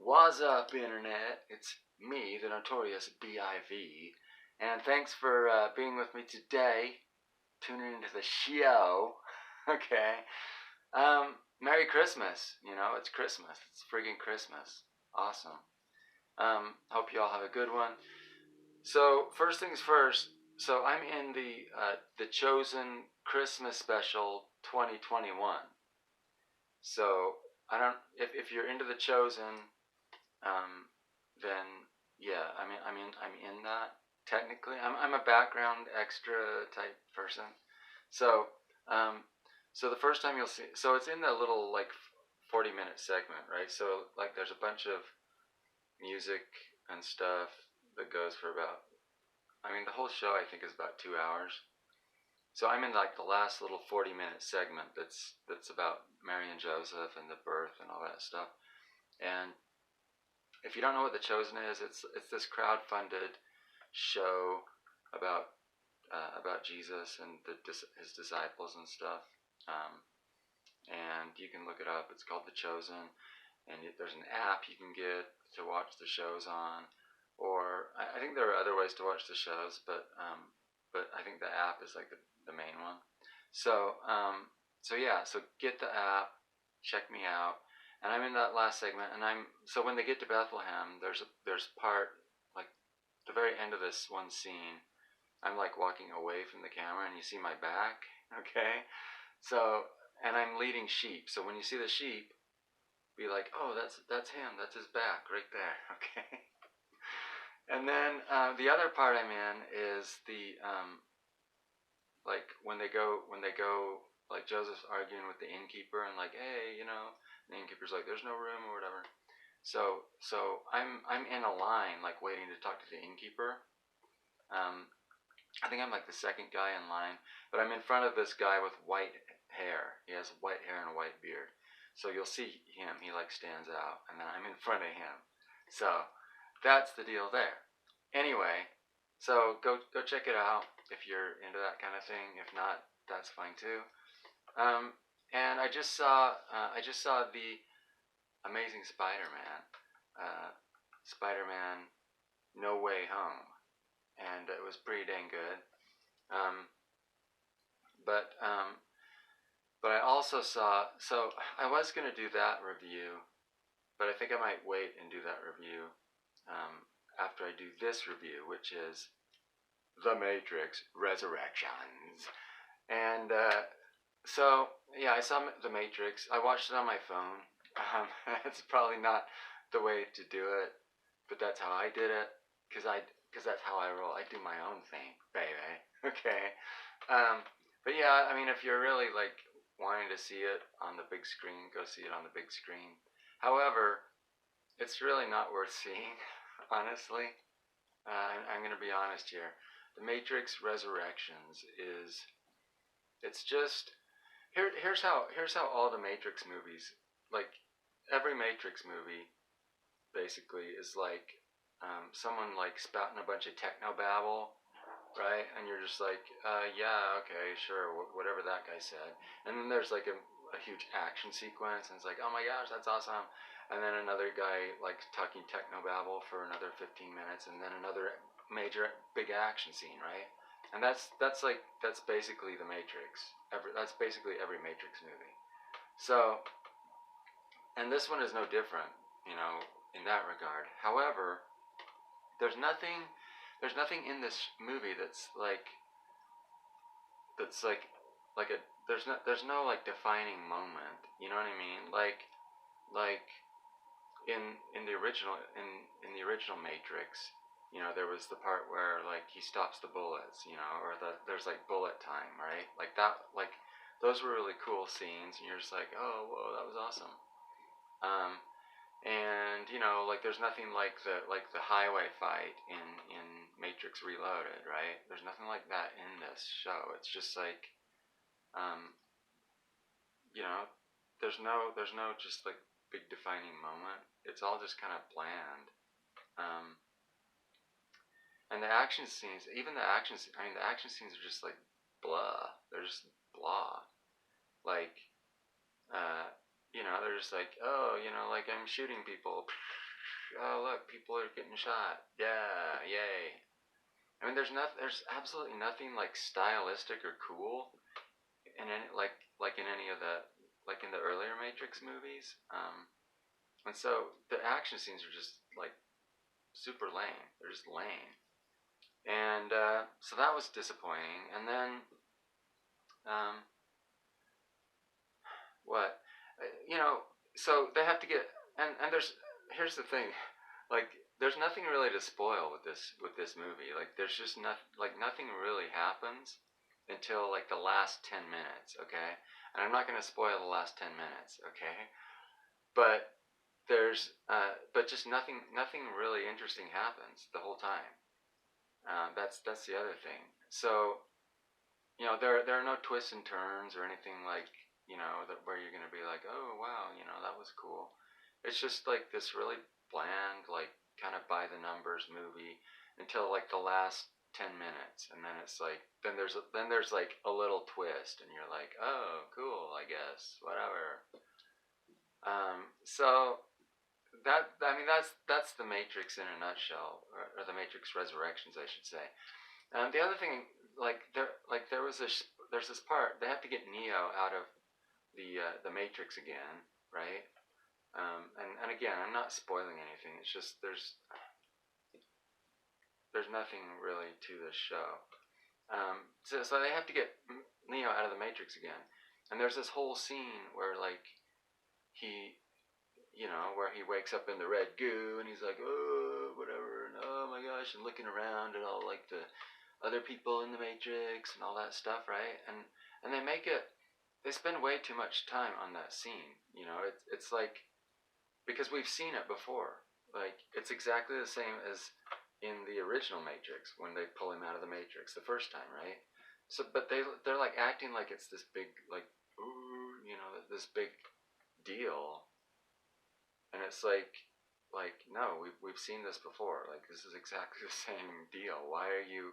What's up, Internet? It's me, the Notorious B.I.V. And thanks for being with me today, tuning into the show. Okay. Merry Christmas. You know, it's Christmas. It's friggin' Christmas. Awesome. Hope you all have a good one. So, first things first. So, I'm in the Chosen Christmas Special 2021. So, I don't, if you're into the Chosen, then yeah, I'm in that technically. I'm a background extra type person. So so the first time you'll see, so it's in the little like 40-minute segment, right? So like there's a bunch of music and stuff that goes for about, the whole show I think is about 2 hours. So I'm in like the last little 40-minute segment that's about Mary and Joseph and the birth and all that stuff. And if you don't know what The Chosen is, it's this crowd-funded show about Jesus and his disciples and stuff. And you can look it up. It's called The Chosen, and there's an app you can get to watch the shows on, or I think there are other ways to watch the shows, but I think the app is like the main one. So so get the app, check me out. And I'm in that last segment, and so when they get to Bethlehem, there's part like the very end of this one scene. I'm like walking away from the camera, and you see my back. Okay, so and I'm leading sheep. So when you see the sheep, be like, oh, that's him. That's his back right there. Okay. And then the other part I'm in is the like when they go like Joseph's arguing with the innkeeper and like, hey, the innkeeper's like, there's no room or whatever. So I'm in a line like waiting to talk to the innkeeper. I think I'm like the second guy in line, but I'm in front of this guy with white hair. He has white hair and a white beard. So you'll see him. He like stands out, and then I'm in front of him. So that's the deal there. Anyway, so go check it out if you're into that kind of thing. If not, that's fine too. And I just saw the Amazing Spider-Man, Spider-Man No Way Home, and it was pretty dang good. But I also saw, so I was gonna do that review, but I think I might wait and do that review after I do this review, which is The Matrix Ressurections. And so yeah, I saw The Matrix. I watched it on my phone. It's probably not the way to do it, but that's how I did it, because that's how I roll. I do my own thing, baby. Okay. But yeah, if you're really like wanting to see it on the big screen, go see it on the big screen. However, it's really not worth seeing, honestly. I'm going to be honest here. The Matrix Resurrections it's just, here's how all the Matrix movies, like every Matrix movie basically is like someone like spouting a bunch of techno babble, right? And you're just like, yeah, okay, sure, whatever that guy said. And then there's like a huge action sequence, and it's like, oh my gosh, that's awesome. And then another guy like talking techno babble for another 15 minutes, and then another major big action scene, right? And that's basically the Matrix. That's basically every Matrix movie. So, and this one is no different, in that regard. However, there's nothing in this movie that's like a there's no like defining moment. You know what I mean? Like in the original Matrix, there was the part where like he stops the bullets, or there's like bullet time, right? Like that, like those were really cool scenes, and you're just like, oh, whoa, that was awesome. And like there's nothing like the highway fight in Matrix Reloaded, right? There's nothing like that in this show. It's just like, there's no just like big defining moment. It's all just kind of bland. And the action scenes, even the action scenes are just like blah. They're just blah. Like, they're just like, oh, like I'm shooting people. oh look, people are getting shot. Yeah, yay. I mean, there's absolutely nothing like stylistic or cool in any like in any of the like in the earlier Matrix movies. And so the action scenes are just like super lame. They're just lame. And so that was disappointing. And then um, what? You know, so they have to get and there's here's the thing, like there's nothing really to spoil with this movie. Like there's just nothing really happens until like the last 10 minutes, okay? And I'm not going to spoil the last 10 minutes, okay? But there's but just nothing really interesting happens the whole time. That's the other thing. So there are no twists and turns or anything like where you're gonna be like, oh wow, that was cool. It's just like this really bland, like kind of by the numbers movie until like the last 10 minutes, and then it's like then there's like a little twist, and you're like, oh cool, I guess whatever. So I mean that's the Matrix in a nutshell, or the Matrix Resurrections, I should say. The other thing, there was there's this part they have to get Neo out of the Matrix again, right? And again, I'm not spoiling anything. It's just there's nothing really to this show. So they have to get Neo out of the Matrix again, and there's this whole scene where like he where he wakes up in the red goo and he's like, oh, whatever, and oh my gosh, and looking around at all like the other people in the Matrix and all that stuff, right? And they spend way too much time on that scene. It's like because we've seen it before. Like it's exactly the same as in the original Matrix when they pull him out of the Matrix the first time, right? So, but they're like acting like it's this big like, ooh, this big deal, and it's like no, we've seen this before. Like this is exactly the same deal. Why are you?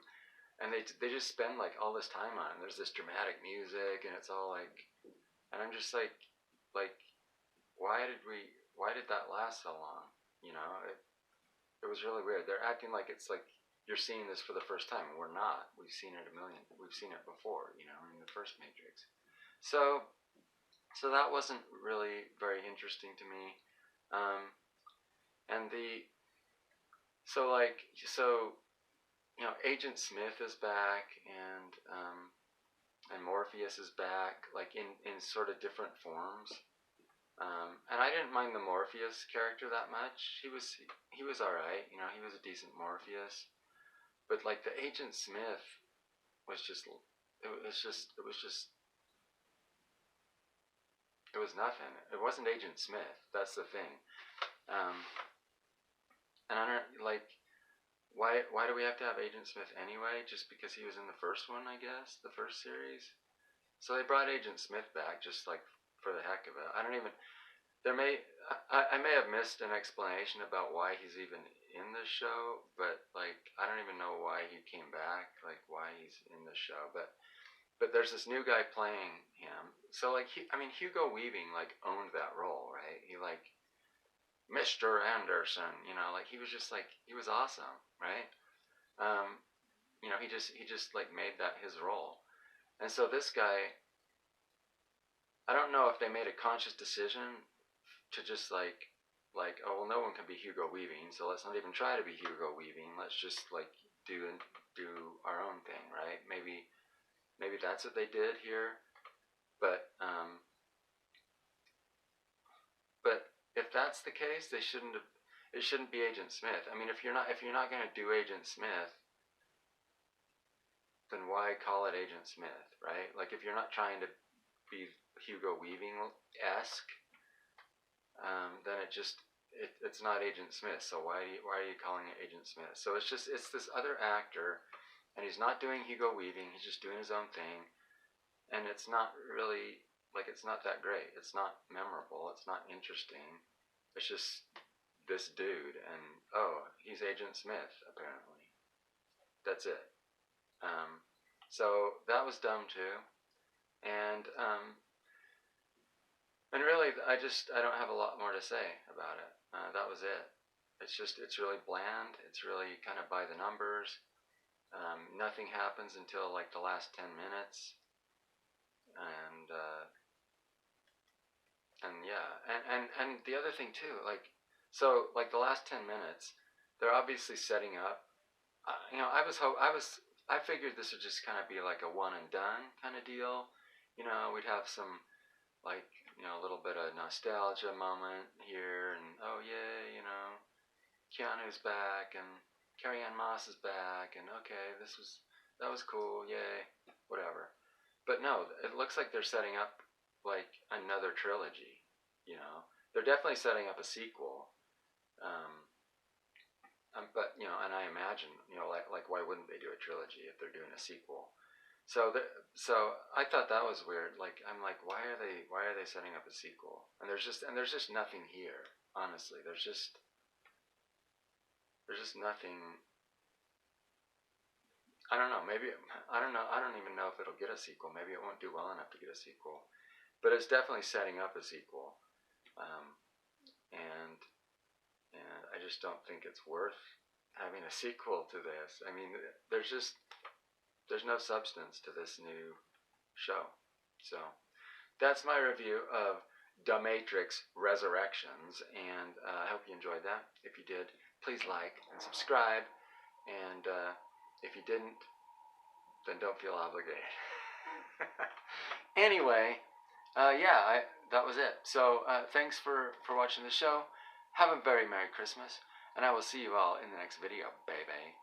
And they just spend like all this time on it. There's this dramatic music, and it's all like, and I'm just like, why did that last so long? It was really weird. They're acting like it's like you're seeing this for the first time, and we're not. We've seen it before, in the first Matrix. So that wasn't really very interesting to me. Um, and the so Agent Smith is back, and Morpheus is back, like in sort of different forms. And I didn't mind the Morpheus character that much. He was all right. He was a decent Morpheus. But like the Agent Smith was just it was nothing. It wasn't Agent Smith. That's the thing. Um, and I don't like why do we have to have Agent Smith anyway? Just because he was in the first one, I guess, the first series. So they brought Agent Smith back just like for the heck of it. I don't even. I may have missed an explanation about why he's even in this show, but like I don't even know why he came back, like why he's in this show. But there's this new guy playing him. So like Hugo Weaving like owned that role, right? He like Mr. Anderson, like he was just like he was awesome, right? Um, he just like made that his role. And so this guy, I don't know if they made a conscious decision to just like oh well, no one can be Hugo Weaving, so let's not even try to be Hugo Weaving. Let's just like do our own thing, right? Maybe that's what they did here, but if that's the case, they shouldn't have. It shouldn't be Agent Smith. I mean, if you're not going to do Agent Smith, then why call it Agent Smith, right? Like if you're not trying to be Hugo Weaving esque, then it's not Agent Smith. So why are you calling it Agent Smith? So it's this other actor, and he's not doing Hugo Weaving. He's just doing his own thing, and it's not really like it's not that great. It's not memorable. It's not interesting. It's just this dude, and oh, he's Agent Smith apparently. That's it. Um, so that was dumb too, and really I don't have a lot more to say about it. That was it. it's really bland. It's really kind of by the numbers. Nothing happens until like the last 10 minutes, and yeah, and the other thing too, like, so like the last 10 minutes, they're obviously setting up. I figured this would just kind of be like a one and done kind of deal. We'd have some, like, a little bit of nostalgia moment here, and oh yeah, Keanu's back, and Carrie Ann Moss is back, and okay, that was cool, yay, whatever. But no, it looks like they're setting up like another trilogy. They're definitely setting up a sequel. Um, but and I imagine, like why wouldn't they do a trilogy if they're doing a sequel? So I thought that was weird. Like, I'm like, why are they setting up a sequel? And there's just nothing here. Honestly, there's just nothing. I don't know. Maybe I don't know. I don't even know if it'll get a sequel. Maybe it won't do well enough to get a sequel. But it's definitely setting up a sequel. Um, and and I just don't think it's worth having a sequel to this. I mean, there's no substance to this new show. So that's my review of The Matrix Resurrections, and I hope you enjoyed that. If you did, please like and subscribe, and if you didn't, then don't feel obligated. Anyway, that was it. So thanks for watching the show. Have a very Merry Christmas, and I will see you all in the next video, baby.